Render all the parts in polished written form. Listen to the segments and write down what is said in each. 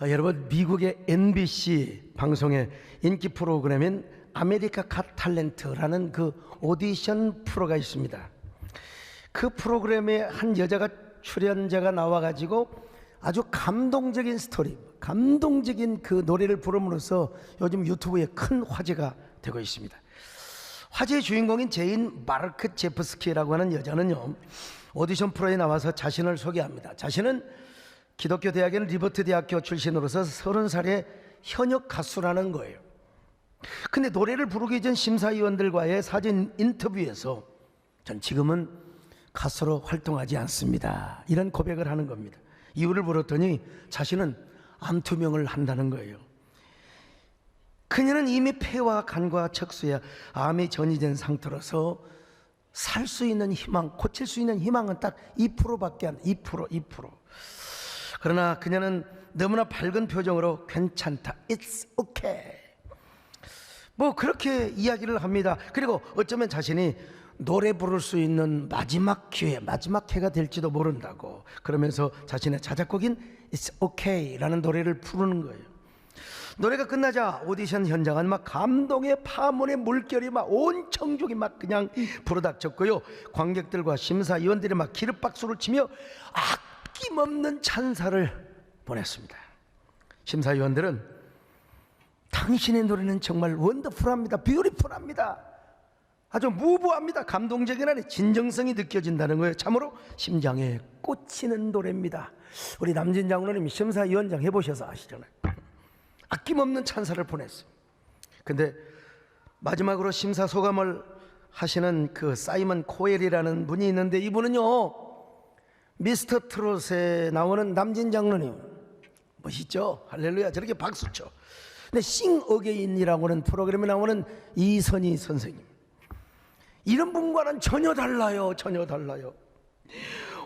여러분, 미국의 MBC 방송의 인기 프로그램인 아메리카 갓 탤런트라는 그 오디션 프로가 있습니다. 그 프로그램에 한 여자가 출연자가 나와가지고 아주 감동적인 스토리, 감동적인 그 노래를 부름으로써 요즘 유튜브에 큰 화제가 되고 있습니다. 화제의 주인공인 제인 마르크 제프스키라고 하는 여자는요, 오디션 프로에 나와서 자신을 소개합니다. 자신은 기독교 대학의 리버트 대학교 출신으로서 30살의 현역 가수라는 거예요. 근데 노래를 부르기 전 심사위원들과의 사진 인터뷰에서 전 지금은 가수로 활동하지 않습니다, 이런 고백을 하는 겁니다. 이유를 물었더니 자신은 암 투명을 한다는 거예요. 그녀는 이미 폐와 간과 척수에 암이 전이된 상태로서 살 수 있는 희망, 고칠 수 있는 희망은 딱 2%밖에 안 돼. 2%. 그러나 그녀는 너무나 밝은 표정으로 괜찮다, It's okay, 뭐 그렇게 이야기를 합니다. 그리고 어쩌면 자신이 노래 부를 수 있는 마지막 기회, 마지막 해가 될지도 모른다고, 그러면서 자신의 자작곡인 It's okay 라는 노래를 부르는 거예요. 노래가 끝나자 오디션 현장은 막 감동의 파문의 물결이 막 온 청중이 막 그냥 불어닥쳤고요, 관객들과 심사위원들이 막 기립박수를 치며 아낌없는 찬사를 보냈습니다. 심사위원들은 당신의 노래는 정말 원더풀합니다, 뷰티풀합니다, 아주 무부합니다, 감동적인 안에 진정성이 느껴진다는 거예요. 참으로 심장에 꽂히는 노래입니다. 우리 남진 장로님 심사위원장 해보셔서 아시잖아요. 아낌없는 찬사를 보냈어요. 근데 마지막으로 심사소감을 하시는 그 사이먼 코엘이라는 분이 있는데, 이분은요, 미스터 트롯에 나오는 남진 장로님 멋있죠? 할렐루야, 저렇게 박수쳐. 근데 싱 어게인이라고 하는 프로그램에 나오는 이선희 선생님, 이런 분과는 전혀 달라요.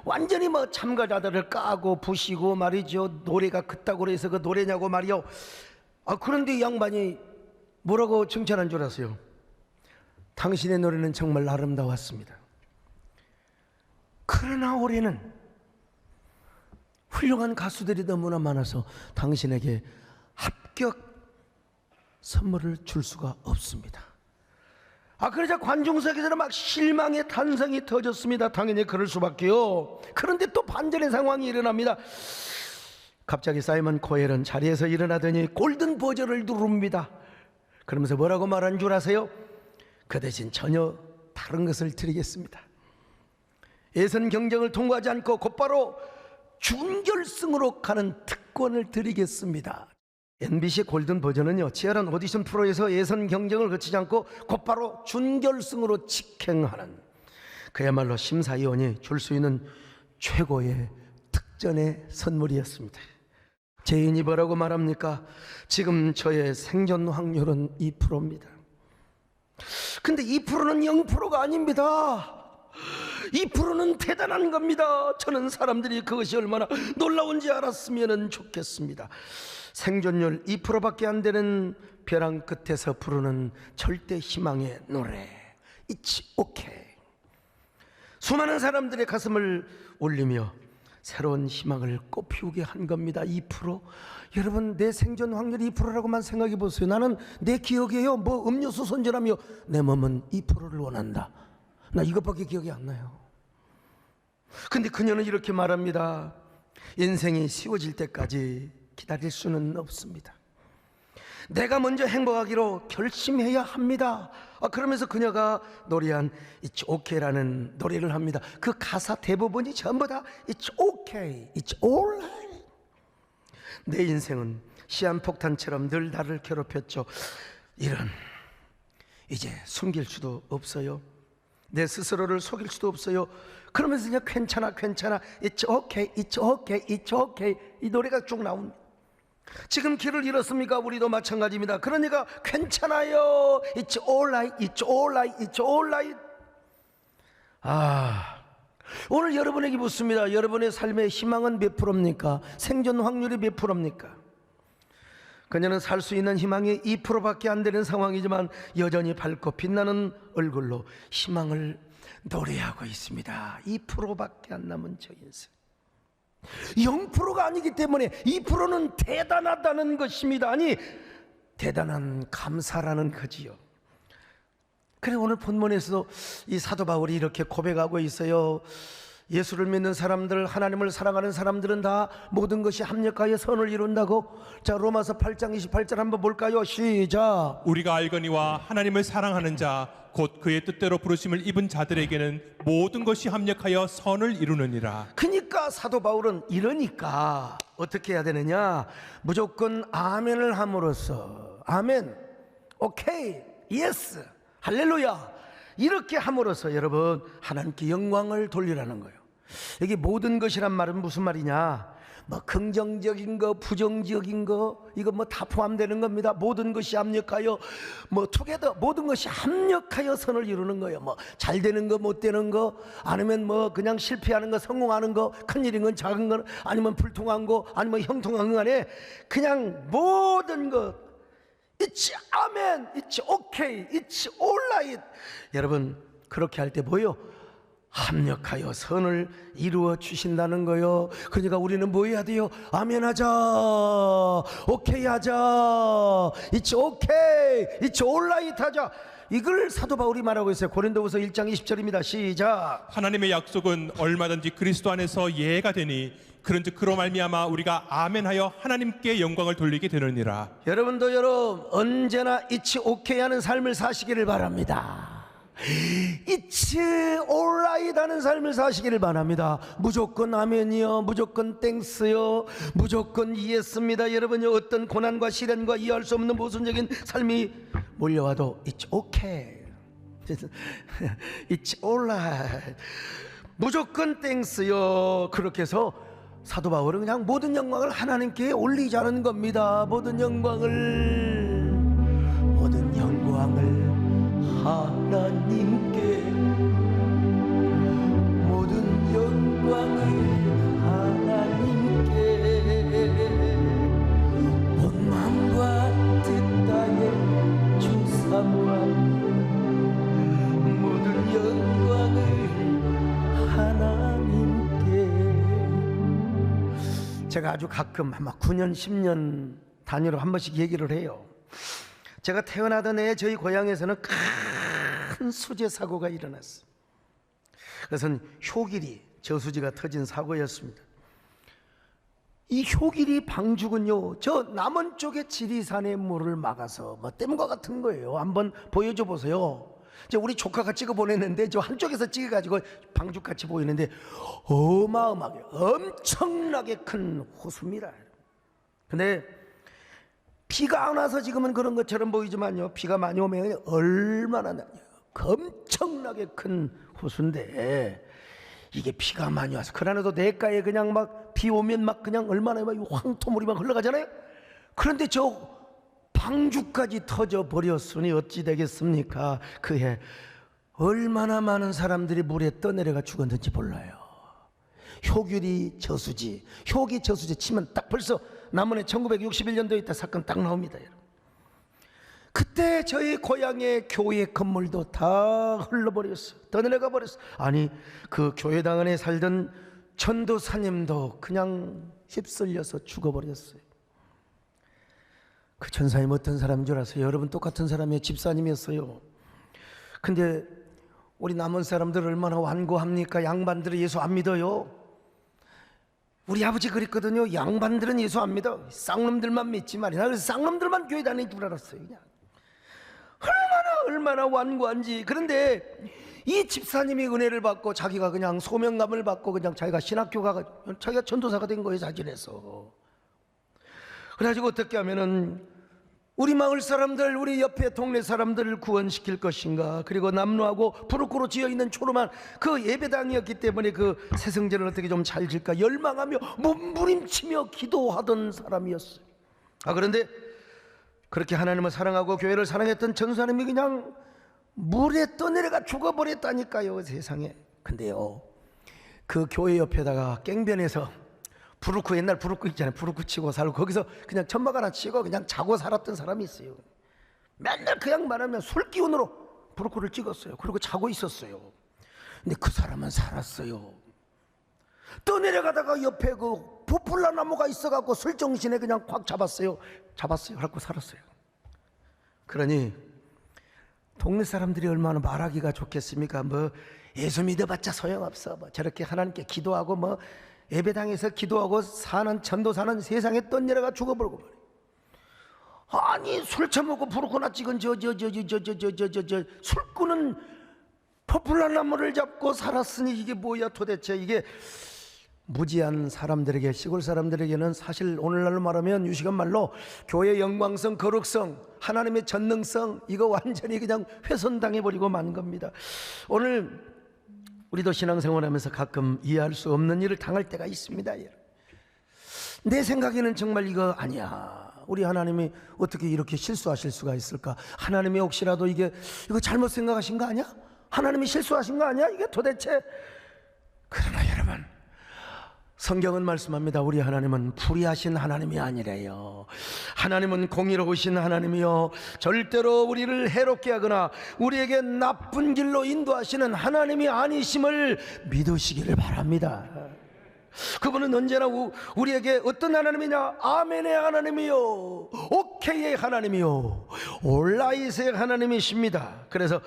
완전히 뭐 참가자들을 까고 부시고 말이죠. 노래가 그따구로 해서 그 노래냐고 말이요. 그런데 이 양반이 뭐라고 칭찬한 줄 아세요? 당신의 노래는 정말 아름다웠습니다. 그러나 올해는 훌륭한 가수들이 너무나 많아서 당신에게 합격 선물을 줄 수가 없습니다. 그러자 관중석에서는 막 실망의 탄성이 터졌습니다. 당연히 그럴 수밖에요. 그런데 또 반전의 상황이 일어납니다. 갑자기 사이먼 코엘은 자리에서 일어나더니 골든 버저를 누릅니다. 그러면서 뭐라고 말한 줄 아세요? 그 대신 전혀 다른 것을 드리겠습니다. 예선 경쟁을 통과하지 않고 곧바로 준결승으로 가는 특권을 드리겠습니다. MBC 골든 버전은요, 치열한 오디션 프로에서 예선 경쟁을 거치지 않고 곧바로 준결승으로 직행하는, 그야말로 심사위원이 줄 수 있는 최고의 특전의 선물이었습니다. 제인이 뭐라고 말합니까? 지금 저의 생존 확률은 2%입니다. 근데 2%는 0%가 아닙니다. 2%는 대단한 겁니다. 저는 사람들이 그것이 얼마나 놀라운지 알았으면 좋겠습니다. 생존율 2%밖에 안 되는 벼랑 끝에서 부르는 절대 희망의 노래, It's okay. 수많은 사람들의 가슴을 울리며 새로운 희망을 꽃피우게 한 겁니다. 2%. 여러분, 내 생존 확률이 2%라고만 생각해 보세요. 나는 내 기억에요, 뭐 음료수 손질하며 내 몸은 2%를 원한다. 나 이것밖에 기억이 안 나요. 근데 그녀는 이렇게 말합니다. 인생이 쉬워질 때까지 기다릴 수는 없습니다. 내가 먼저 행복하기로 결심해야 합니다. 그러면서 그녀가 노래한 It's okay라는 노래를 합니다. 그 가사 대부분이 전부 다 It's okay, It's alright. 내 인생은 시한폭탄처럼 늘 나를 괴롭혔죠. 이제 숨길 수도 없어요. 내 스스로를 속일 수도 없어요. 그러면서 그냥 괜찮아, It's okay, It's okay, It's okay, 이 노래가 쭉 나옵니다. 지금 길을 잃었습니까? 우리도 마찬가지입니다. 그러니까 괜찮아요, It's alright, It's alright, It's alright. 오늘 여러분에게 묻습니다. 여러분의 삶의 희망은 몇 프로입니까? 생존 확률이 몇 프로입니까? 그녀는 살 수 있는 희망이 2%밖에 안 되는 상황이지만 여전히 밝고 빛나는 얼굴로 희망을 노래하고 있습니다. 2%밖에 안 남은 저 인생. 0%가 아니기 때문에 2%는 대단하다는 것입니다. 아니, 대단한 감사라는 거지요. 그래, 오늘 본문에서 이 사도 바울이 이렇게 고백하고 있어요. 예수를 믿는 사람들, 하나님을 사랑하는 사람들은 다 모든 것이 합력하여 선을 이룬다고. 자, 로마서 8장 28절 한번 볼까요? 시작. 우리가 알거니와 하나님을 사랑하는 자 곧 그의 뜻대로 부르심을 입은 자들에게는 모든 것이 합력하여 선을 이루느니라. 그러니까 사도 바울은 이러니까 어떻게 해야 되느냐? 무조건 아멘을 함으로써, 아멘, 오케이, 예스, 할렐루야, 이렇게 함으로써 여러분 하나님께 영광을 돌리라는 거예요. 여기 모든 것이란 말은 무슨 말이냐? 뭐 긍정적인 거, 부정적인 거, 이거 뭐 다 포함되는 겁니다. 모든 것이 합력하여, 뭐 투게더, 모든 것이 합력하여 선을 이루는 거예요. 뭐 잘 되는 거, 못 되는 거, 아니면 뭐 그냥 실패하는 거, 성공하는 거, 큰일인 건 작은 건, 아니면 불통한 거, 아니면 형통한 거 간에 그냥 모든 것, It's amen, it's okay, it's alright. 여러분 그렇게 할 때 뭐예요? 합력하여 선을 이루어 주신다는 거요. 그러니까 우리는 뭐 해야 돼요? 아멘 하자, 오케이 하자, it's okay, it's alright 하자. 이걸 사도 바울이 말하고 있어요. 고린도후서 1장 20절입니다. 시작. 하나님의 약속은 얼마든지 그리스도 안에서 예가 되니 그런즉 그로 말미암아 우리가 아멘하여 하나님께 영광을 돌리게 되느니라. 여러분도 여러분 언제나 it's okay 하는 삶을 사시기를 바랍니다. It's alright 하는 삶을 사시기를 바랍니다. 무조건 아멘이요, 무조건 땡스요, 무조건 이해했습니다. 여러분이 어떤 고난과 시련과 이해할 수 없는 모순적인 삶이 몰려와도 It's okay, It's alright, 무조건 땡스요. 그렇게 해서 사도 바울은 그냥 모든 영광을 하나님께 올리자는 겁니다. 모든 영광을 하나님께, 모든 영광을 하나님께, 온 마음과 뜻 다해 주 사모합니다. 모든 영광을 하나님께. 제가 아주 가끔 아마 9년 10년 단위로 한 번씩 얘기를 해요. 제가 태어나던 해에 저희 고향에서는 큰 수재 사고가 일어났어요. 그것은 효길이, 저수지가 터진 사고였습니다. 이 효길이 방죽은요, 저 남원 쪽의 지리산의 물을 막아서 뭐 댐과 같은 거예요. 한번 보여줘 보세요. 이제 우리 조카가 찍어 보냈는데 저 한쪽에서 찍어가지고 방죽같이 보이는데 어마어마하게 엄청나게 큰 호수입니다. 근데 비가 안 와서 지금은 그런 것처럼 보이지만요, 비가 많이 오면 얼마나 나요. 엄청나게 큰 호수인데 이게 비가 많이 와서 그러나도 내가에 그냥 막 비 오면 막 그냥 얼마나 막 황토물이 막 흘러가잖아요. 그런데 저 방주까지 터져 버렸으니 어찌 되겠습니까? 그해 얼마나 많은 사람들이 물에 떠내려가 죽었는지 몰라요. 효길이 저수지, 효기 저수지 치면 딱 벌써 남원에 1961년도에 있다 사건 딱 나옵니다. 그때 저희 고향의 교회 건물도 다 흘러버렸어요. 떠내려가 버렸어요. 아니, 그 교회당 안에 살던 전도사님도 그냥 휩쓸려서 죽어버렸어요. 그 전사님 어떤 사람인 줄 아세요? 여러분 똑같은 사람이에요. 집사님이었어요. 근데 우리 남원 사람들 얼마나 완고합니까? 양반들은 예수 안 믿어요. 우리 아버지 그랬거든요. 양반들은 예수 안 믿어. 쌍놈들만 믿지 말이야. 그래서 쌍놈들만 교회 다니는 줄 알았어요. 그냥 얼마나 완고한지. 그런데 이 집사님이 은혜를 받고 자기가 그냥 소명감을 받고 그냥 자기가 신학교 가가지고 자기가 전도사가 된 거예요. 자진해서. 그래가지고 어떻게 하면은 우리 마을 사람들, 우리 옆에 동네 사람들을 구원시킬 것인가, 그리고 남루하고 부르크로 지어있는 초롬한 그 예배당이었기 때문에 그 새성전을 어떻게 좀 잘 질까 열망하며 몸부림치며 기도하던 사람이었어요. 그런데 그렇게 하나님을 사랑하고 교회를 사랑했던 전사님이 그냥 물에 떠내려가 죽어버렸다니까요. 세상에. 근데요, 그 교회 옆에다가 깽변에서 부르크, 옛날 부르크 있잖아요. 부르크 치고 살고 거기서 그냥 천막 하나 치고 그냥 자고 살았던 사람이 있어요. 맨날 그 양반하면 술 기운으로 부르크를 찍었어요. 그리고 자고 있었어요. 근데 그 사람은 살았어요. 떠내려가다가 옆에 그 포플라 나무가 있어갖고 술정신에 그냥 꽉 잡았어요. 그래갖고 살았어요. 그러니 동네 사람들이 얼마나 말하기가 좋겠습니까? 뭐 예수 믿어봤자 소용없어. 뭐 저렇게 하나님께 기도하고 뭐 예배당에서 기도하고 사는 전도사는 세상에 떠내려가 죽어버리고 말이에요. 아니 술 처먹고 부르코나 찍은 술꾼은 포플라 나무를 잡고 살았으니 이게 뭐야 도대체. 이게 무지한 사람들에게, 시골 사람들에게는 사실 오늘날로 말하면 유시간 말로 교회의 영광성, 거룩성, 하나님의 전능성, 이거 완전히 그냥 훼손당해버리고 만 겁니다. 오늘 우리도 신앙생활하면서 가끔 이해할 수 없는 일을 당할 때가 있습니다. 내 생각에는 정말 이거 아니야. 우리 하나님이 어떻게 이렇게 실수하실 수가 있을까? 하나님이 혹시라도 이거 잘못 생각하신 거 아니야? 하나님이 실수하신 거 아니야? 이게 도대체. 그러나 여러분, 성경은 말씀합니다. 우리 하나님은 불의하신 하나님이 아니래요. 하나님은 공의로우신 하나님이요, 절대로 우리를 해롭게 하거나 우리에게 나쁜 길로 인도하시는 하나님이 아니심을 믿으시기를 바랍니다. 그분은 언제나 우리에게 어떤 하나님이냐? 아멘의 하나님이요, 오케이의 하나님이요, 올라잇의 하나님이십니다. 그래서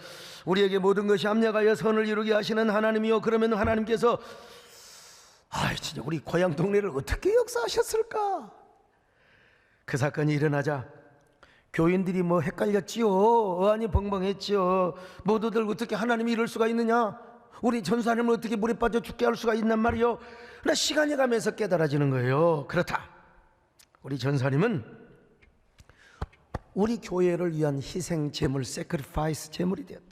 우리에게 모든 것이 합력하여 선을 이루게 하시는 하나님이요, 그러면 하나님께서 진짜 우리 고향 동네를 어떻게 역사하셨을까? 그 사건이 일어나자 교인들이 뭐 헷갈렸지요. 어안이 벙벙했지요. 모두들 어떻게 하나님이 이럴 수가 있느냐? 우리 전사님을 어떻게 물에 빠져 죽게 할 수가 있단 말이요. 그러나 시간이 가면서 깨달아지는 거예요. 그렇다, 우리 전사님은 우리 교회를 위한 희생 제물, sacrifice 제물이 되었다.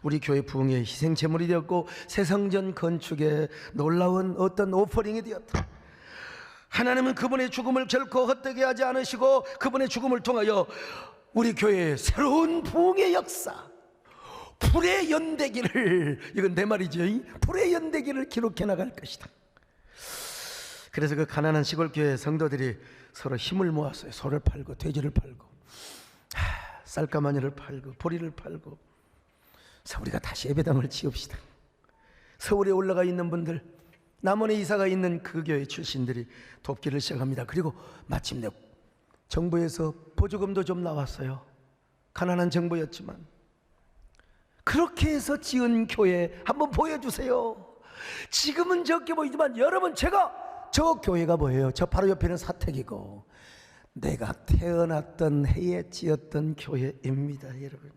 우리 교회 부흥의 희생 제물이 되었고 새성전 건축에 놀라운 어떤 오퍼링이 되었다. 하나님은 그분의 죽음을 결코 헛되게 하지 않으시고 그분의 죽음을 통하여 우리 교회의 새로운 부흥의 역사, 불의 연대기를, 이건 내 말이죠, 불의 연대기를 기록해 나갈 것이다. 그래서 그 가난한 시골 교회 성도들이 서로 힘을 모았어요. 소를 팔고 돼지를 팔고 쌀가마니를 팔고 보리를 팔고. 그래서 우리가 다시 예배당을 지읍시다. 서울에 올라가 있는 분들, 남원에 이사가 있는 그 교회 출신들이 돕기를 시작합니다. 그리고 마침내 정부에서 보조금도 좀 나왔어요. 가난한 정부였지만. 그렇게 해서 지은 교회 한번 보여주세요. 지금은 적게 보이지만 여러분, 제가 저 교회가 뭐예요? 저 바로 옆에는 사택이고 내가 태어났던 해에 지었던 교회입니다, 여러분.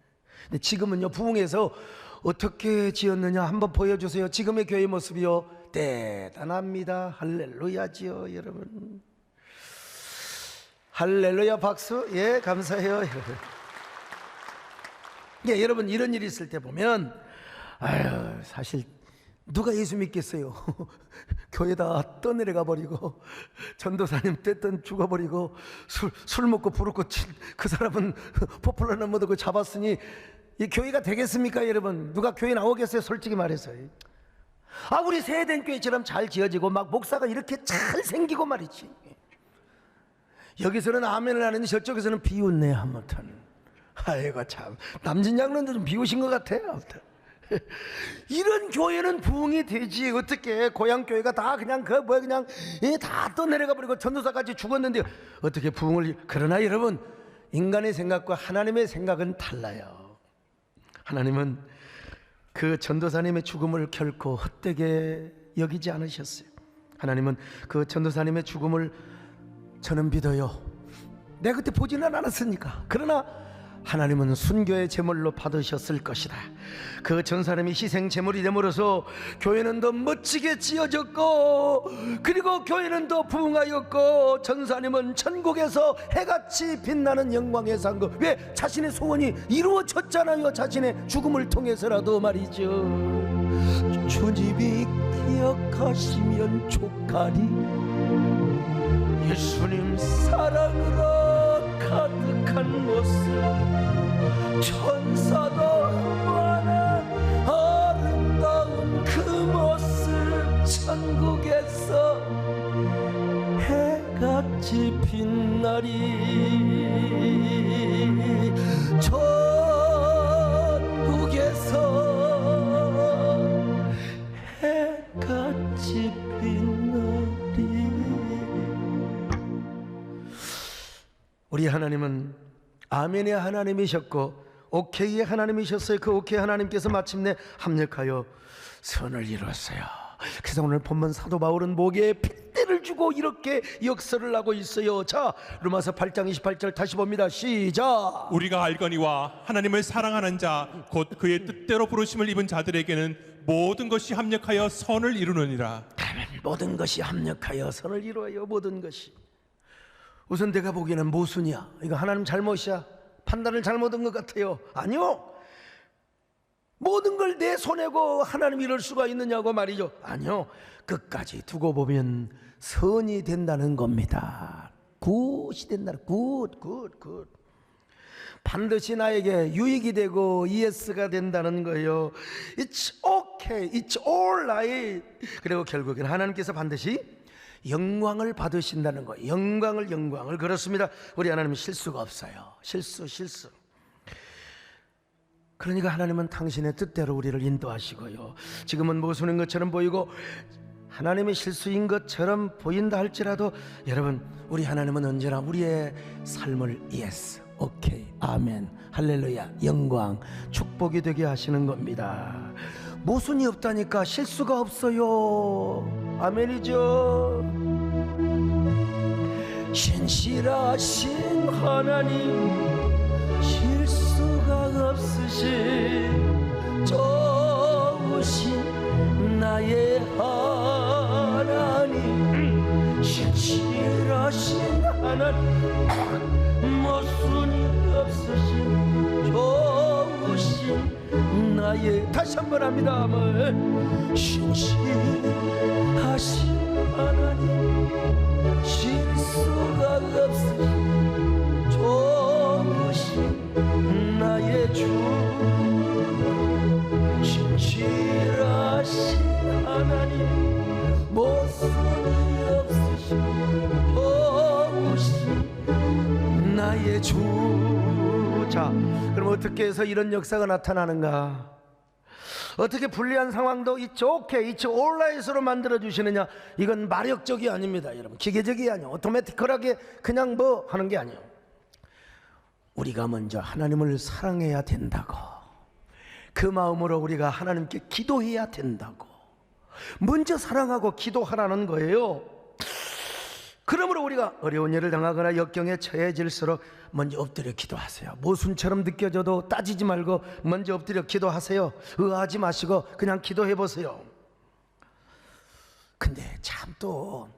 근데 지금은요, 부흥에서 어떻게 지었느냐 한번 보여주세요. 지금의 교회 모습이요, 대단합니다. 할렐루야지요, 여러분. 할렐루야 박수. 예, 감사해요, 여러분. 예, 여러분, 이런 일이 있을 때 보면 사실 누가 예수 믿겠어요? 교회다 떠내려가 버리고 전도사님 떼던 죽어버리고 술 먹고 부르고 그 사람은 포플라 나무도 그 잡았으니 이 교회가 되겠습니까, 여러분? 누가 교회 나오겠어요? 솔직히 말해서. 우리 세대된 교회처럼 잘 지어지고 막 목사가 이렇게 잘 생기고 말이지. 여기서는 아멘을 하는데 저쪽에서는 비웃네. 아무튼 아이고 참, 남진 장로도 좀 비우신 것 같아. 아무튼 이런 교회는 부흥이 되지. 어떻게 고향 교회가 다 그냥 그냥 다 떠내려가 버리고 전도사까지 죽었는데 어떻게 부흥을. 그러나 여러분, 인간의 생각과 하나님의 생각은 달라요. 하나님은 그 전도사님의 죽음을 결코 헛되게 여기지 않으셨어요. 하나님은 그 전도사님의 죽음을 저는 믿어요. 내가 그때 보지는 않았으니까. 그러나 하나님은 순교의 제물로 받으셨을 것이다. 그 전사님이 희생 제물이 됨으로써 교회는 더 멋지게 지어졌고, 그리고 교회는 더 부흥하였고, 전사님은 천국에서 해같이 빛나는 영광에 산 것. 왜? 자신의 소원이 이루어졌잖아요. 자신의 죽음을 통해서라도 말이죠. 주님이 기억하시면 족하리. 예수님 사랑으로 가득한 모습, 천사도 원한 아름다운 그 모습, 천국에서 해같이 빛나리. 천국에서 해같이 빛나리. 우리 하나님은 아멘의 하나님이셨고 오케이의 하나님이셨어요. 그 오케이 하나님께서 마침내 합력하여 선을 이루었어요. 그래서 오늘 본문 사도 바울은 목에 핏대를 주고 이렇게 역설을 하고 있어요. 자, 로마서 8장 28절 다시 봅니다. 시작. 우리가 알거니와 하나님을 사랑하는 자 곧 그의 뜻대로 부르심을 입은 자들에게는 모든 것이 합력하여 선을 이루느니라. 모든 것이 합력하여 선을 이루어요. 모든 것이. 우선 내가 보기에는 모순이야. 이거 하나님 잘못이야. 판단을 잘못한 것 같아요. 아니요. 모든 걸 내 손에고 하나님 이럴 수가 있느냐고 말이죠. 아니요. 끝까지 두고 보면 선이 된다는 겁니다. 굿이 된다는 굿. 반드시 나에게 유익이 되고 예스가 된다는 거예요. It's okay, it's all right. 그리고 결국엔 하나님께서 반드시 영광을 받으신다는 거예요. 영광을. 그렇습니다. 우리 하나님은 실수가 없어요. 실수. 그러니까 하나님은 당신의 뜻대로 우리를 인도하시고요. 지금은 모순인 것처럼 보이고 하나님의 실수인 것처럼 보인다 할지라도 여러분, 우리 하나님은 언제나 우리의 삶을 예스, 오케이, 아멘, 할렐루야, 영광, 축복이 되게 하시는 겁니다. 모순이 없다니까 실수가 없어요. 아멘이죠. 신실하신 하나님, 실수가 없으신 좋으신 나의 하나님, 신실하신 하나님, 모순이 없으신 좋으신 나의, 다시 한번 합니다. 신실하신 하나님, 실수가 없으신 좋으신 나의 주, 신실하신 하나님, 모순이 없으신 좋으신 나의 주. 자, 그럼 어떻게 해서 이런 역사가 나타나는가? 어떻게 불리한 상황도 it's okay, it's alright으로 만들어주시느냐? 이건 마력적이 아닙니다. 여러분, 기계적이 아니에요. 오토매티컬하게 그냥 뭐 하는 게 아니에요. 우리가 먼저 하나님을 사랑해야 된다고, 그 마음으로 우리가 하나님께 기도해야 된다고, 먼저 사랑하고 기도하라는 거예요. 그러므로 우리가 어려운 일을 당하거나 역경에 처해질수록 먼저 엎드려 기도하세요. 모순처럼 느껴져도 따지지 말고 먼저 엎드려 기도하세요. 의아하지 마시고 그냥 기도해 보세요. 근데 참 또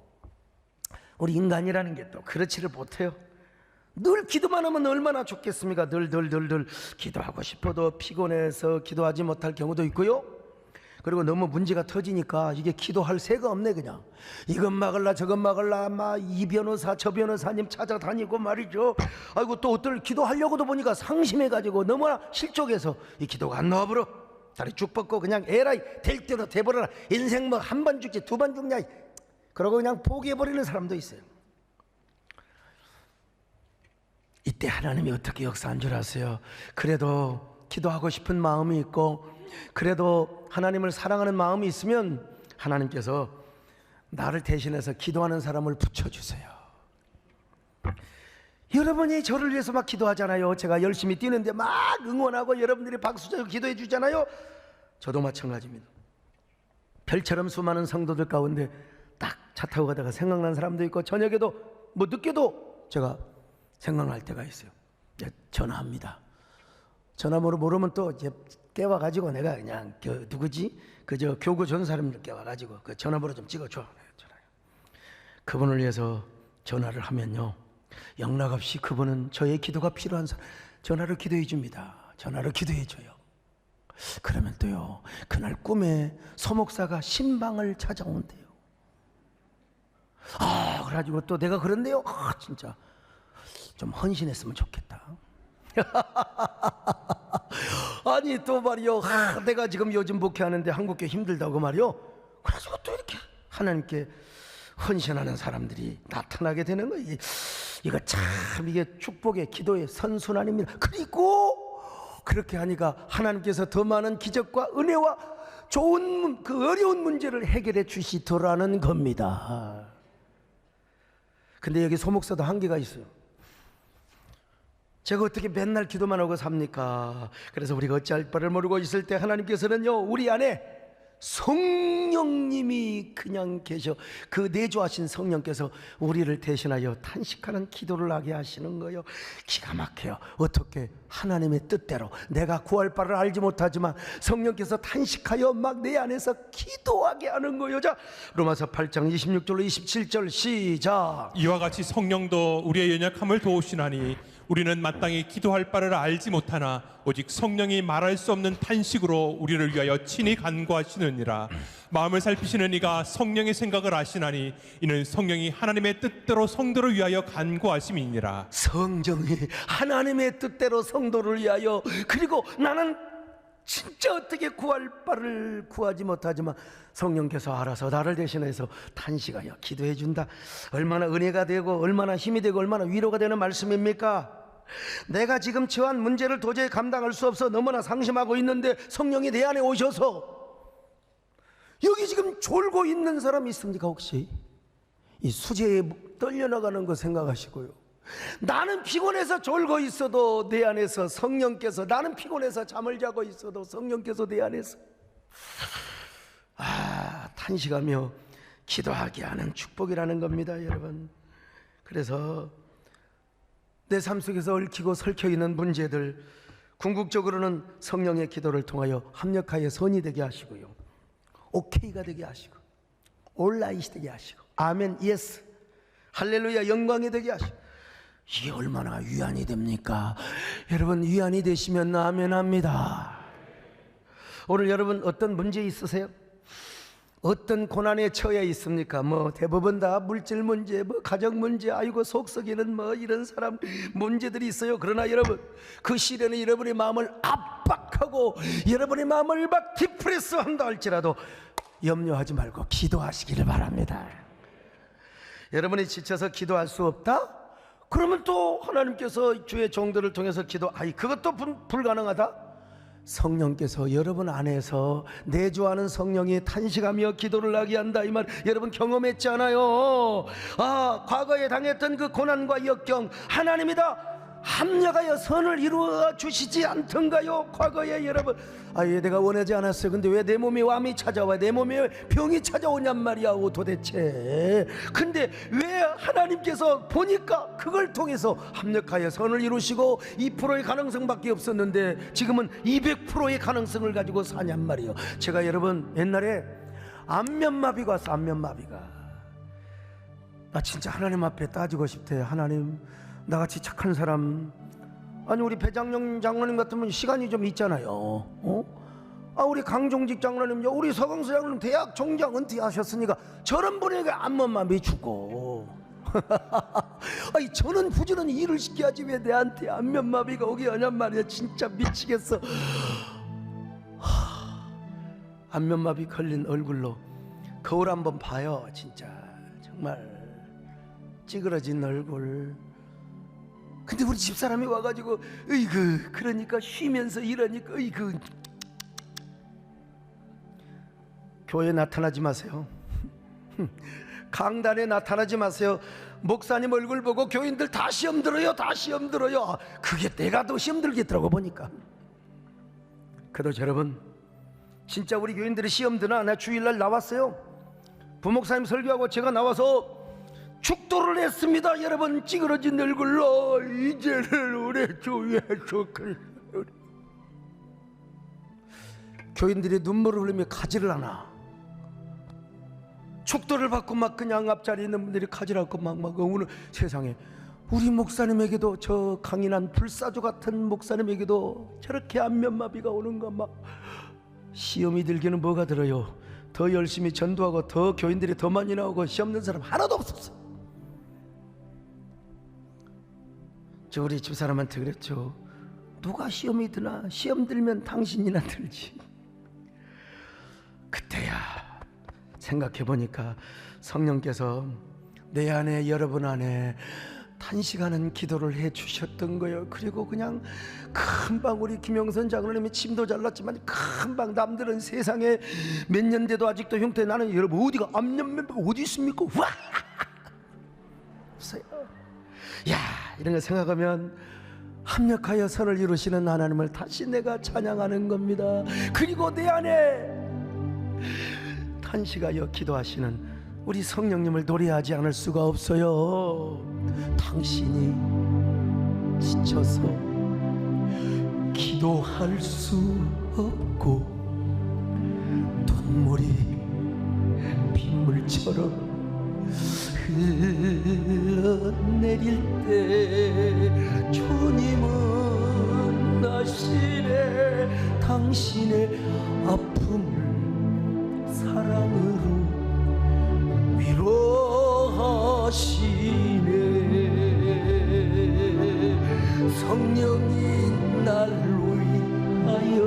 우리 인간이라는 게 또 그렇지를 못해요. 늘 기도만 하면 얼마나 좋겠습니까? 늘 기도하고 싶어도 피곤해서 기도하지 못할 경우도 있고요. 그리고 너무 문제가 터지니까 이게 기도할 새가 없네. 그냥 이것 막을라 저것 막을라 막 이 변호사 저 변호사님 찾아다니고 말이죠. 아이고, 또 어떨 기도하려고도 보니까 상심해가지고 너무나 실족해서 이 기도가 안 나와버려. 다리 쭉 뻗고 그냥 에라이 될 대로 돼버려라. 인생 뭐 한 번 죽지 두 번 죽냐. 그러고 그냥 포기해버리는 사람도 있어요. 이때 하나님이 어떻게 역사한 줄 아세요? 그래도 기도하고 싶은 마음이 있고, 그래도 하나님을 사랑하는 마음이 있으면 하나님께서 나를 대신해서 기도하는 사람을 붙여주세요. 여러분이 저를 위해서 막 기도하잖아요. 제가 열심히 뛰는데 막 응원하고 여러분들이 박수쳐 기도해 주잖아요. 저도 마찬가지입니다. 별처럼 수많은 성도들 가운데 딱 차 타고 가다가 생각난 사람도 있고, 저녁에도 뭐 늦게도 제가 생각날 때가 있어요. 전화합니다. 전화번호 모르면 또 이제 깨워가지고 내가 그냥 누구지? 그저 교구 전사람들 깨워가지고 그 전화번호 좀 찍어줘. 그분을 위해서 전화를 하면요, 영락없이 그분은 저의 기도가 필요한 사람 전화를 기도해 줍니다. 전화를 기도해 줘요. 그러면 또요, 그날 꿈에 서목사가 신방을 찾아온대요. 그래가지고 또 내가 그런데요, 진짜 좀 헌신했으면 좋겠다. 아니 또 말이요, 내가 지금 요즘 목회하는데 한국교 힘들다고 말이요. 그래서 또 이렇게 하나님께 헌신하는 사람들이 나타나게 되는 거예요. 이거 참 이게 축복의 기도의 선순환입니다. 그리고 그렇게 하니까 하나님께서 더 많은 기적과 은혜와 좋은 그 어려운 문제를 해결해 주시더라는 겁니다. 근데 여기 소목사도 한계가 있어요. 제가 어떻게 맨날 기도만 하고 삽니까? 그래서 우리가 어찌할 바를 모르고 있을 때 하나님께서는요, 우리 안에 성령님이 그냥 계셔. 그 내주하신 성령께서 우리를 대신하여 탄식하는 기도를 하게 하시는 거예요. 기가 막혀요. 어떻게? 하나님의 뜻대로 내가 구할 바를 알지 못하지만 성령께서 탄식하여 막 내 안에서 기도하게 하는 거예요. 자, 로마서 8장 26절로 27절 시작. 이와 같이 성령도 우리의 연약함을 도우시나니 우리는 마땅히 기도할 바를 알지 못하나 오직 성령이 말할 수 없는 탄식으로 우리를 위하여 친히 간구하시느니라. 마음을 살피시는 이가 성령의 생각을 아시나니 이는 성령이 하나님의 뜻대로 성도를 위하여 간구하심이니라. 성령이 하나님의 뜻대로 성도를 위하여, 그리고 나는 진짜 어떻게 구할 바를 구하지 못하지만 성령께서 알아서 나를 대신해서 탄식하여 기도해 준다. 얼마나 은혜가 되고 얼마나 힘이 되고 얼마나 위로가 되는 말씀입니까? 내가 지금 처한 문제를 도저히 감당할 수 없어 너무나 상심하고 있는데 성령이 내 안에 오셔서, 여기 지금 졸고 있는 사람이 있습니까? 혹시 이 수제에 떨려나가는 거 생각하시고요, 나는 피곤해서 졸고 있어도 내 안에서 성령께서, 나는 피곤해서 잠을 자고 있어도 성령께서 내 안에서 탄식하며 기도하게 하는 축복이라는 겁니다, 여러분. 그래서 내 삶 속에서 얽히고 설켜 있는 문제들, 궁극적으로는 성령의 기도를 통하여 합력하여 선이 되게 하시고요, 오케이가 되게 하시고, 올라잇이 되게 하시고, 아멘, 예스, 할렐루야, 영광이 되게 하시고. 이게 얼마나 위안이 됩니까? 여러분, 위안이 되시면 아멘 합니다. 오늘 여러분 어떤 문제 있으세요? 어떤 고난에 처해 있습니까? 뭐 대부분 다 물질 문제, 뭐 가정 문제, 아이고 속 썩이는 뭐 이런 사람 문제들이 있어요. 그러나 여러분, 그 시련이 여러분의 마음을 압박하고 여러분의 마음을 막 디프레스 한다 할지라도 염려하지 말고 기도하시기를 바랍니다. 여러분이 지쳐서 기도할 수 없다? 그러면 또 하나님께서 주의 종들을 통해서 그것도 불가능하다? 성령께서 여러분 안에서 내주하는 성령이 탄식하며 기도를 하게 한다, 이 말 여러분 경험했잖아요. 과거에 당했던 그 고난과 역경, 하나님이 다 합력하여 선을 이루어 주시지 않던가요? 과거에 여러분, 내가 원하지 않았어요. 근데 왜 내 몸에 암이 찾아와, 내 몸에 병이 찾아오냔 말이야 도대체. 근데 왜 하나님께서 보니까 그걸 통해서 합력하여 선을 이루시고 2%의 가능성밖에 없었는데 지금은 200%의 가능성을 가지고 사냔 말이에요. 제가 여러분 옛날에 안면마비가 왔어. 안면마비가. 나 진짜 하나님 앞에 따지고 싶대. 하나님, 나같이 착한 사람, 아니 우리 배장영 장로님 같으면 시간이 좀 있잖아요. 우리 강종직 장로님, 우리 서강수 장로님 대학 종장 은퇴하셨으니까 저런 분에게 안면마비 주고 아니 저는 부지런히 일을 시켜야지 왜 내한테 안면마비가 오게 하냔 말이야. 진짜 미치겠어. 안면마비 걸린 얼굴로 거울 한번 봐요. 진짜 정말 찌그러진 얼굴. 근데 우리 집사람이 와가지고 으이그, 그러니까 쉬면서 이러니까 으이그. 교회에 나타나지 마세요. 강단에 나타나지 마세요. 목사님 얼굴 보고 교인들 다 시험 들어요, 다 시험 들어요. 그게 내가 더 시험 들겠더라고 보니까. 그래도 여러분, 진짜 우리 교인들이 시험 드나? 나 주일날 나왔어요. 부목사님 설교하고 제가 나와서 축도를 했습니다. 여러분, 찌그러진 얼굴로 이제는 우리 주 예수 그리스도. 교인들이 눈물을 흘리며 가지를 않아. 축도를 받고 막 그냥 앞자리에 있는 분들이 가지라고 막 오늘 세상에, 우리 목사님에게도, 저 강인한 불사조 같은 목사님에게도 저렇게 안면마비가 오는가. 막 시험이 들기는 뭐가 들어요. 더 열심히 전도하고 더 교인들이 더 많이 나오고 시험 든 사람 하나도 없었어. 저 우리 집사람한테 그랬죠. 누가 시험이 드나? 시험 들면 당신이나 들지. 그때야 생각해보니까 성령께서 내 안에, 여러분 안에 탄식하는 기도를 해주셨던 거예요. 그리고 그냥 금방 우리 김영선 장로님이 침도 잘났지만 금방, 남들은 세상에 몇 년 돼도 아직도 형태, 나는 여러분 어디가 안면마비가 어디 있습니까? 와! 없어요. 야, 이런 거 생각하면 합력하여 선을 이루시는 하나님을 다시 내가 찬양하는 겁니다. 그리고 내 안에 탄식하여 기도하시는 우리 성령님을 노래하지 않을 수가 없어요. 당신이 지쳐서 기도할 수 없고 눈물이 빗물처럼 흘러내릴 때 주님은 나시네 당신의 아픔을 사랑으로 위로하시네. 성령이 날 위하여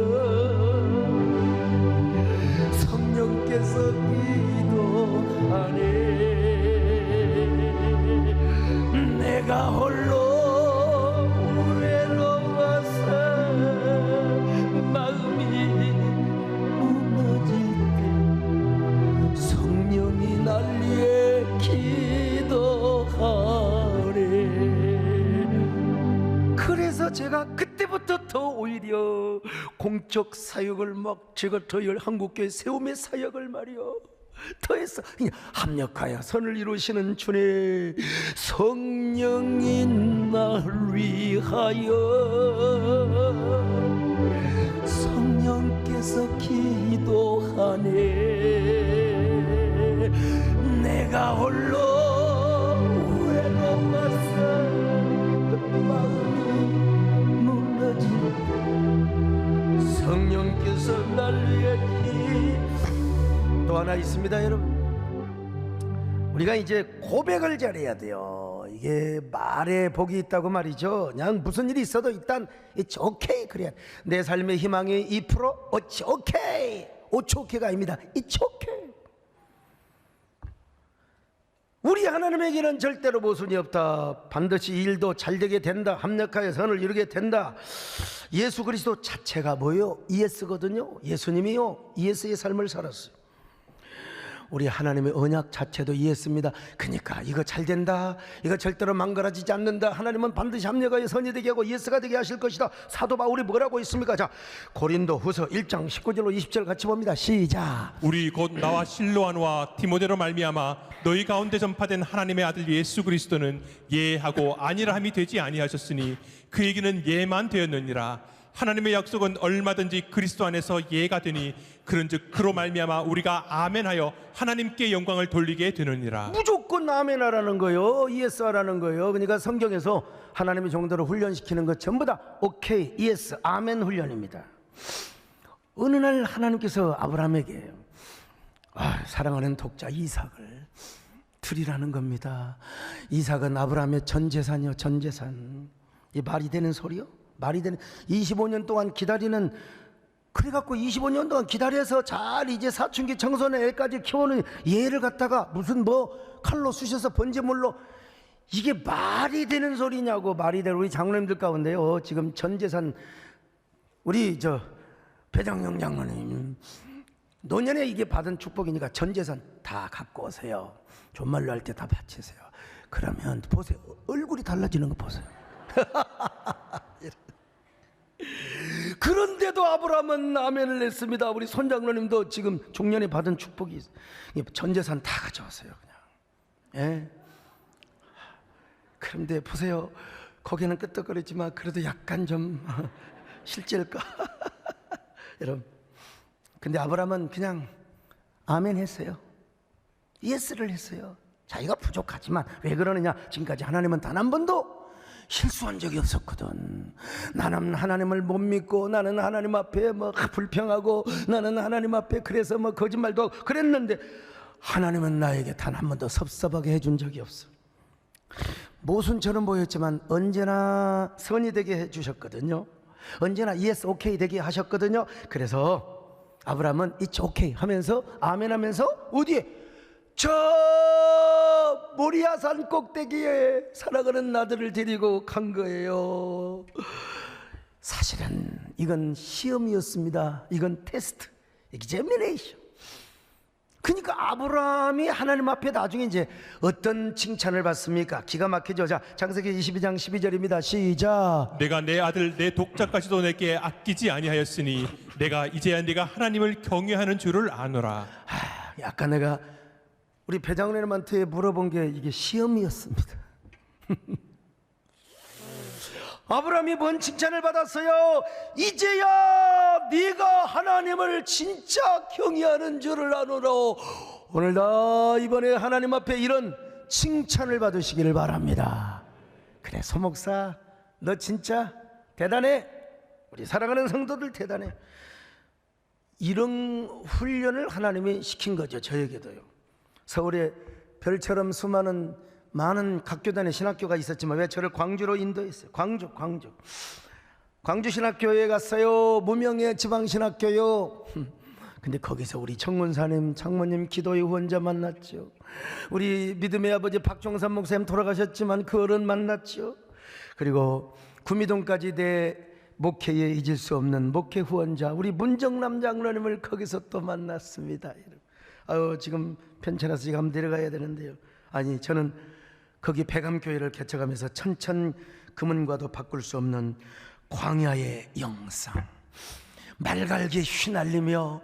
성령께서 기도하네. 내가 홀로 외로워서 마음이 무너질 때 성령이 날 위해 기도하네. 그래서 제가 그때부터 더 오히려 공적 사역을 막 제가 더 한국교회 세움의 사역을 말이요 더해서 합력하여 선을 이루시는 주님 성령이 날 위하여 성령께서 기도하네. 내가 홀로 외로워서 마음이 무너질 때 성령께서 날 위해 또 하나 있습니다. 여러분, 우리가 이제 고백을 잘해야 돼요. 이게 말에 복이 있다고 말이죠. 그냥 무슨 일이 있어도 일단 it's okay 그래야 내 삶의 희망이 2% it's okay 5초 오케이가 아닙니다. it's okay. 우리 하나님에게는 절대로 모순이 없다. 반드시 일도 잘 되게 된다. 합력하여 선을 이루게 된다. 예수 그리스도 자체가 뭐예요? ES거든요. 예수님이요 ES의 삶을 살았어요. 우리 하나님의 언약 자체도 이해했습니다. 그러니까 이거 잘 된다, 이거 절대로 망가지지 않는다, 하나님은 반드시 합력하여 선이 되게 하고 예수가 되게 하실 것이다. 사도 바울이 뭐라고 있습니까? 자, 고린도 후서 1장 19절로 20절 같이 봅니다. 시작. 우리 곧 나와 실로아노와 디모데로 말미암아 너희 가운데 전파된 하나님의 아들 예수 그리스도는 예하고 아니라 함이 되지 아니하셨으니 그에게는 예만 되었느니라. 하나님의 약속은 얼마든지 그리스도 안에서 예가 되니 그런즉 그로 말미암아 우리가 아멘하여 하나님께 영광을 돌리게 되느니라. 무조건 아멘하라는 거예요. 예스 하라는 거예요. 그러니까 성경에서 하나님의 종들을 훈련시키는 것 전부 다 오케이, 예스, 아멘 훈련입니다. 어느 날 하나님께서 아브라함에게 사랑하는 독자 이삭을 드리라는 겁니다. 이삭은 아브라함의 전 재산이요, 전 재산. 이 말이 되는 소리요? 말이 되는 25년 동안 기다리는, 그래갖고 25년 동안 기다려서 잘 이제 사춘기 청소년 애까지 키우는 얘를 갖다가 무슨 뭐 칼로 쑤셔서 번제물로, 이게 말이 되는 소리냐고. 말이 되는, 우리 장로님들 가운데요 지금 전 재산, 우리 배장영 장로님 노년에 이게 받은 축복이니까 전 재산 다 갖고 오세요. 존말로 할 때 다 바치세요. 그러면 보세요, 얼굴이 달라지는 거 보세요. 그런데도 아브라함은 아멘을 했습니다. 우리 손장로님도 지금 중년에 받은 축복이 전 재산 다 가져왔어요. 그냥. 예. 그런데 보세요, 거기는 끄떡거리지만 그래도 약간 좀 실제일까? 여러분, 근데 아브라함은 그냥 아멘 했어요. 예스를 했어요. 자기가 부족하지만 왜 그러느냐? 지금까지 하나님은 단 한 번도 실수한 적이 없었거든. 나는 하나님을 못 믿고, 나는 하나님 앞에 불평하고, 나는 하나님 앞에 그래서 거짓말도 하고 그랬는데 하나님은 나에게 단 한 번도 섭섭하게 해준 적이 없어. 모순처럼 보였지만 언제나 선이 되게 해주셨거든요. 언제나 yes, okay 되게 하셨거든요. 그래서 아브라함은 it's okay 하면서 아멘 하면서 어디에? 저 모리아산 꼭대기에 사랑하는 아들을 데리고 간 거예요. 사실은 이건 시험이었습니다. 이건 테스트, examination. 그러니까 아브라함이 하나님 앞에 나중에 이제 어떤 칭찬을 받습니까? 기가 막히죠. 자, 창세기 22장 12절입니다. 시작. 내가 내 아들 내 독자까지도 내게 아끼지 아니하였으니 내가 이제야 네가 하나님을 경외하는 줄을 아노라. 약간 내가 우리 배장님한테 물어본 게 이게 시험이었습니다. 아브라함이 뭔 칭찬을 받았어요? 이제야 네가 하나님을 진짜 경외하는 줄을 아노라. 오늘 다 이번에 하나님 앞에 이런 칭찬을 받으시기를 바랍니다. 그래, 소목사 너 진짜 대단해. 우리 사랑하는 성도들 대단해. 이런 훈련을 하나님이 시킨 거죠. 저에게도요. 서울에 별처럼 많은 각교단의 신학교가 있었지만 왜 저를 광주로 인도했어요? 광주 신학교에 갔어요. 무명의 지방 신학교요. 근데 거기서 우리 정문사님, 장모님 기도의 후원자 만났죠. 우리 믿음의 아버지 박종산 목사님 돌아가셨지만 그 어른 만났죠. 그리고 구미동까지 내 목회에 잊을 수 없는 목회 후원자 우리 문정남 장로님을 거기서 또 만났습니다. 아유, 지금 편찮아서 지금 한번 내려가야 되는데요. 아니, 저는 거기 백암교회를 개척하면서 천천 금은과도 바꿀 수 없는 광야의 영상, 말갈기 휘날리며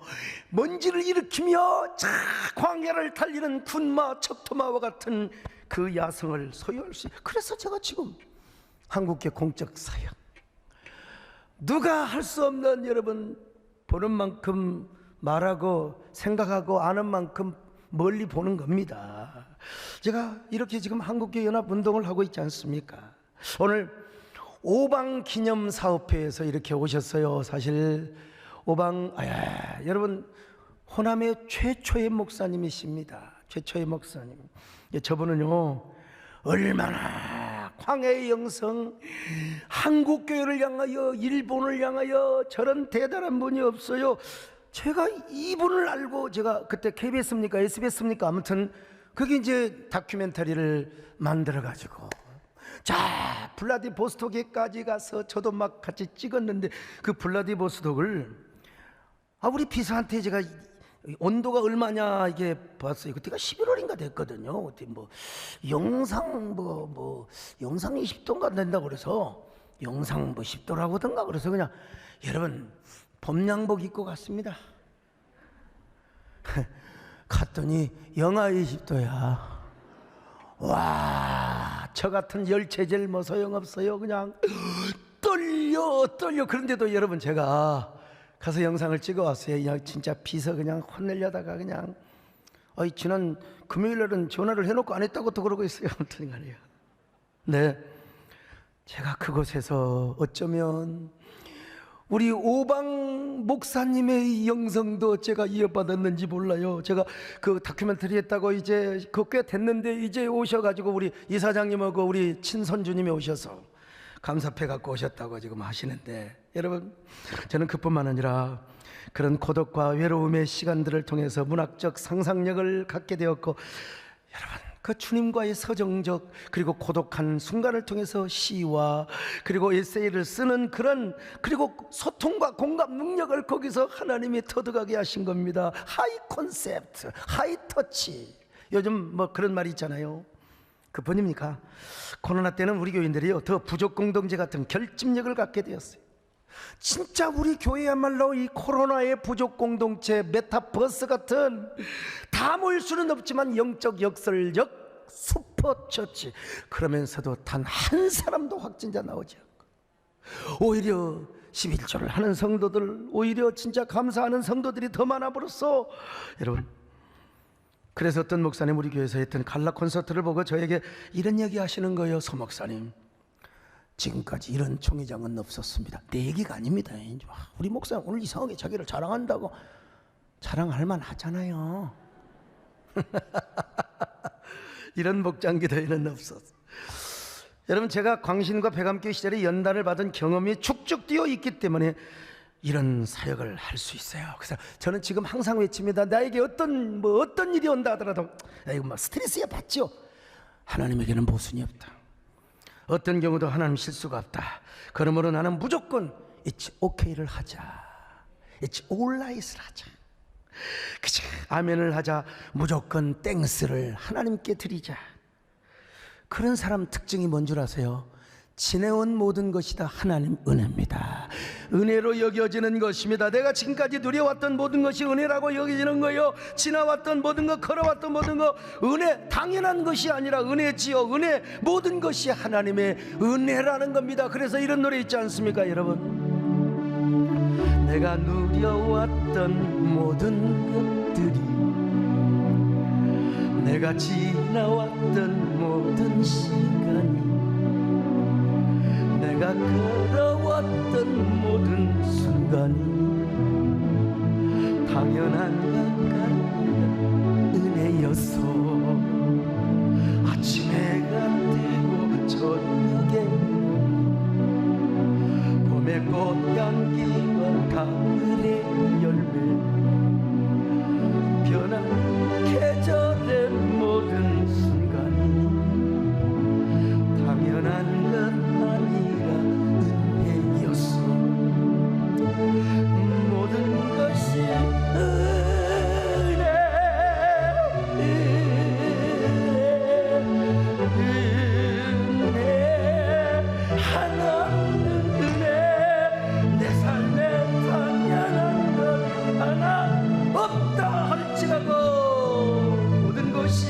먼지를 일으키며 광야를 달리는 군마 척토마와 같은 그 야성을 소유할 수 있어요. 그래서 제가 지금 한국계 공적 사역, 누가 할 수 없는, 여러분 보는 만큼 말하고 생각하고 아는 만큼 멀리 보는 겁니다. 제가 이렇게 지금 한국교 연합운동을 하고 있지 않습니까? 오늘 오방기념사업회에서 이렇게 오셨어요. 사실 여러분 호남의 최초의 목사님이십니다. 최초의 목사님. 저분은요 얼마나 광해의 영성, 한국교회를 향하여, 일본을 향하여 저런 대단한 분이 없어요. 제가 이분을 알고, 제가 그때 KBS입니까 SBS입니까 아무튼 그게 이제 다큐멘터리를 만들어 가지고 자 블라디보스토크까지 가서 저도 막 같이 찍었는데, 그 블라디보스토크를 우리 비서한테 제가 온도가 얼마냐 이게 봤어요. 그때가 11월인가 됐거든요. 어떻게 영상 영상 20도인가 된다고 그래서 영상 10도라고 하던가 그래서 그냥 여러분 봄 양복 입고 갔습니다. 갔더니 영하 20도야. 와, 저 같은 열체질 소용없어요. 그냥 떨려. 그런데도 여러분 제가 가서 영상을 찍어 왔어요. 그냥 진짜 비서 그냥 혼내려다가 그냥 지난 금요일날은 전화를 해놓고 안 했다고 또 그러고 있어요. 아무튼 간에요. 네, 제가 그곳에서 어쩌면 우리 오방 목사님의 영성도 제가 이어받았는지 몰라요. 제가 그 다큐멘터리 했다고 이제 꽤 됐는데 이제 오셔가지고 우리 이사장님하고 우리 친손주님이 오셔서 감사패 갖고 오셨다고 지금 하시는데, 여러분 저는 그뿐만 아니라 그런 고독과 외로움의 시간들을 통해서 문학적 상상력을 갖게 되었고, 여러분 그 주님과의 서정적 그리고 고독한 순간을 통해서 시와 그리고 에세이를 쓰는 그런, 그리고 소통과 공감 능력을 거기서 하나님이 터득하게 하신 겁니다. 하이 콘셉트, 하이 터치. 요즘 그런 말이 있잖아요. 그뿐입니까? 코로나 때는 우리 교인들이요 더 부족 공동체 같은 결집력을 갖게 되었어요. 진짜 우리 교회야말로 이 코로나의 부족 공동체, 메타버스 같은, 다 모일 수는 없지만 영적 역설적 슈퍼처치, 그러면서도 단 한 사람도 확진자 나오지 않고, 오히려 11조를 하는 성도들, 오히려 진짜 감사하는 성도들이 더 많아 버렸어. 여러분, 그래서 어떤 목사님 우리 교회에서 했던 갈라 콘서트를 보고 저에게 이런 얘기 하시는 거예요. 소 목사님, 지금까지 이런 총회장은 없었습니다. 내 얘기가 아닙니다. 우리 목사님 오늘 이상하게 자기를 자랑한다고. 자랑할 만 하잖아요. 이런 목장기도회는 없었어. 여러분, 제가 광신과 백암교회 시절에 연단을 받은 경험이 축적 되어 있기 때문에 이런 사역을 할 수 있어요. 그래서 저는 지금 항상 외칩니다. 나에게 어떤 일이 온다 하더라도 이거 스트레스야 받죠. 하나님에게는 모순이 없다. 어떤 경우도 하나님 실수가 없다. 그러므로 나는 무조건 It's okay를 하자. It's alright을 하자. 그저 아멘을 하자 무조건 땡스를 하나님께 드리자. 그런 사람 특징이 뭔 줄 아세요? 지내온 모든 것이 다 하나님 은혜입니다. 은혜로 여겨지는 것입니다. 내가 지금까지 누려왔던 모든 것이 은혜라고 여겨지는 거예요. 지나왔던 모든 것, 걸어왔던 모든 것, 은혜, 당연한 것이 아니라 은혜지요. 은혜, 모든 것이 하나님의 은혜라는 겁니다. 그래서 이런 노래 있지 않습니까, 여러분? 내가 누려왔던 모든 것들이, 내가 지나왔던 모든 시간이, 내가 걸어왔던 모든 순간이 당연한 것 같은 은혜였어. 아침에 해가 뜨고 저녁에 봄의 꽃향기와 가을의 열매, 변한 계절의 모든 순간이 당연한 것 아니라 은혜였어. 모든 것이 은혜, 한없는 은혜. 내 삶에 당연한 것 하나 없다 할지라도 모든 것이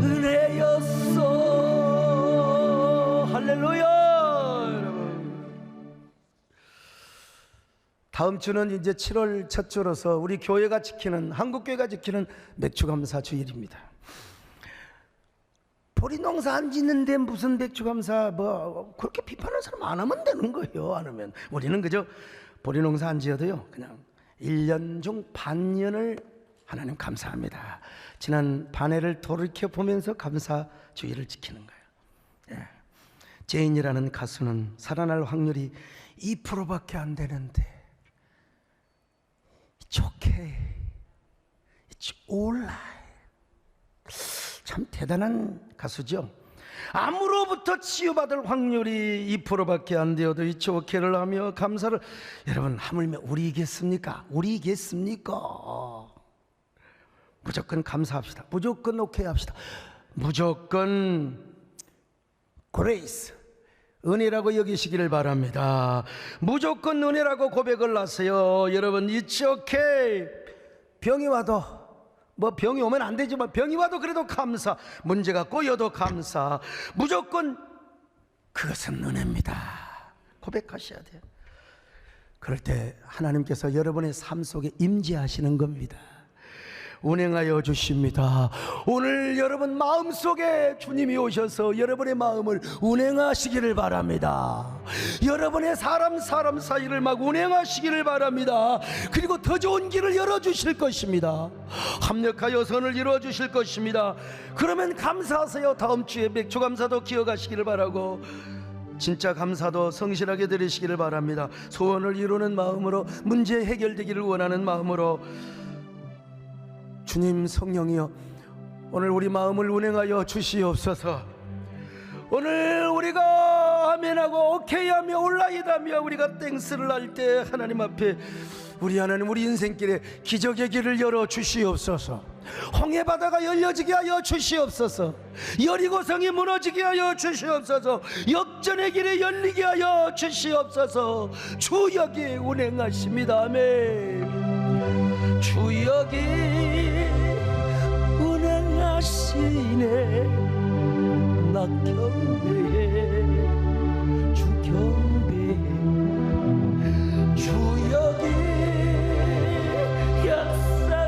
은혜였어. 할렐루야. 여러분, 다음 주는 이제 7월 첫 주로서 우리 교회가 지키는, 한국교회가 지키는 맥주감사 주일입니다. 보리농사 안 짓는데 무슨 맥주감사, 뭐 그렇게 비판하는 사람 안 하면 되는 거예요. 안 하면 우리는 그저 보리농사 안 지어도요, 그냥 1년 중 반년을 하나님 감사합니다. 지난 반해를 돌이켜 보면서 감사 주일을 지키는 거예요. 예. 제인이라는 가수는 살아날 확률이 2%밖에 안 되는데 It's okay, It's alright. 참 대단한 가수죠. 암으로부터 치유받을 확률이 2%밖에 안 되어도 It's okay를 하며 감사를, 여러분 하물며 우리겠습니까? 우리겠습니까? 무조건 감사합시다. 무조건 오케이 합시다. 무조건 그레이스, 은혜라고 여기시기를 바랍니다. 무조건 은혜라고 고백을 하세요. 여러분, It's okay. 병이 와도, 뭐 병이 오면 안 되지만 병이 와도 그래도 감사, 문제가 꼬여도 감사. 무조건 그것은 은혜입니다. 고백하셔야 돼요. 그럴 때 하나님께서 여러분의 삶 속에 임재하시는 겁니다. 운행하여 주십니다. 오늘 여러분 마음속에 주님이 오셔서 여러분의 마음을 운행하시기를 바랍니다. 여러분의 사람 사이를 막 운행하시기를 바랍니다. 그리고 더 좋은 길을 열어주실 것입니다. 합력하여 선을 이루어주실 것입니다. 그러면 감사하세요. 다음 주에 맥주감사도 기억하시기를 바라고, 진짜 감사도 성실하게 드리시기를 바랍니다. 소원을 이루는 마음으로, 문제 해결되기를 원하는 마음으로, 주님 성령이여 오늘 우리 마음을 운행하여 주시옵소서. 오늘 우리가 아멘하고 오케이하며 올라이다며 우리가 땡스를 할 때 하나님 앞에 우리 하나님, 우리 인생길에 기적의 길을 열어 주시옵소서. 홍해 바다가 열려지게 하여 주시옵소서. 여리고성이 무너지게 하여 주시옵소서. 역전의 길이 열리게 하여 주시옵소서. 주 여기 운행하십니다. 아멘. 주 여기 운행하시네. 나 경배해, 주 경배해. 주 여기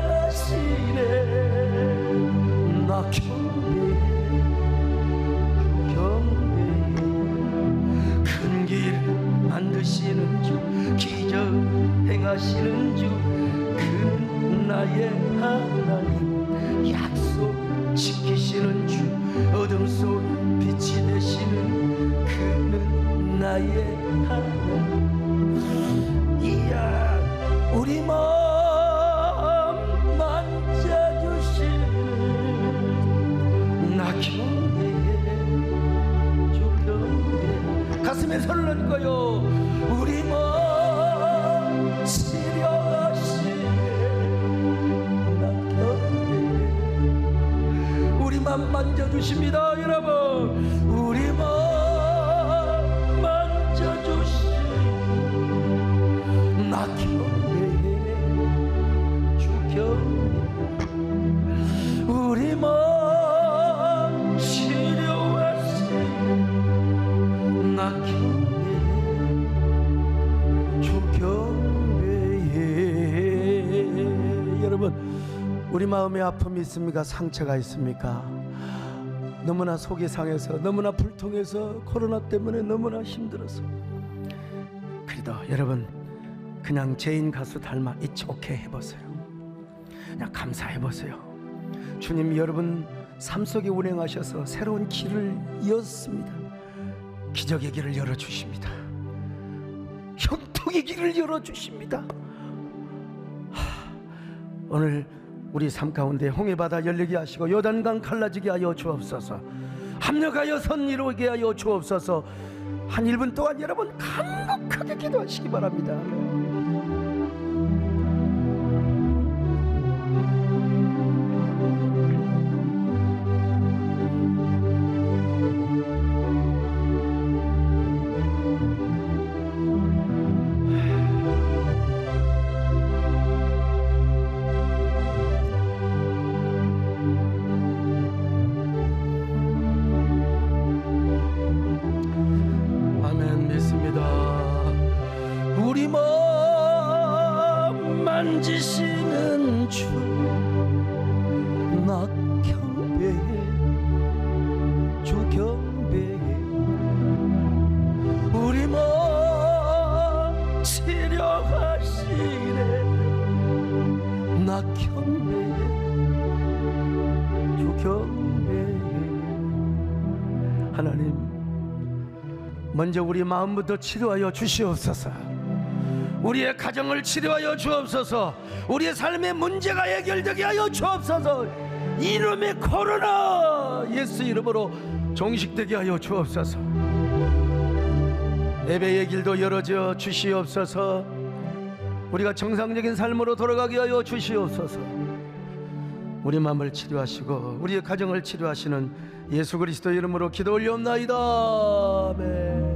역사하시네. 나 경배해, 주 경배해. 큰 길 만드시는 주, 기적 행하시는 주, 그는 나의 하나님. 약속 지키시는 주, 어둠 속 빛이 되시는 그는 나의 하나님. 이야, 우리 마음 만져주시는 나 경배해, 주 경배해. 가슴에 손을 얹고요. 우리 마음 마음 만져주십니다. 여러분, 우리 마음 만져주시고 나 경배해 주 경배, 우리 마음 치료하시네 나 경배해 주 경배해. 여러분, 우리 마음에 아픔이 있습니까? 상처가 있습니까? 너무나 속이 상해서, 너무나 불통해서, 코로나 때문에 너무나 힘들어서. 그래도 여러분, 그냥 죄인 가수 닮아 It's okay 해보세요. 그냥 감사해보세요. 주님 여러분 삶 속에 운행하셔서 새로운 길을 이었습니다. 기적의 길을 열어주십니다. 형통의 길을 열어주십니다. 오늘 우리 삶 가운데 홍해바다 열리게 하시고 요단강 갈라지게 하여 주옵소서. 합력하여 선 이루게 하여 주옵소서. 한 1분 동안 여러분 간곡하게 기도하시기 바랍니다. 우리 마음 만지시는 주 나 경배해 주 경배해, 우리 마음 치료하시네 나 경배해 주 경배해. 하나님, 먼저 우리 마음부터 치료하여 주시옵소서. 우리의 가정을 치료하여 주옵소서. 우리의 삶의 문제가 해결되게 하여 주옵소서. 이름의 코로나 예수 이름으로 종식되게 하여 주옵소서. 예배의 길도 열어져 주시옵소서. 우리가 정상적인 삶으로 돌아가게 하여 주시옵소서. 우리 마음을 치료하시고 우리의 가정을 치료하시는 예수 그리스도 이름으로 기도 올려옵나이다. 아멘.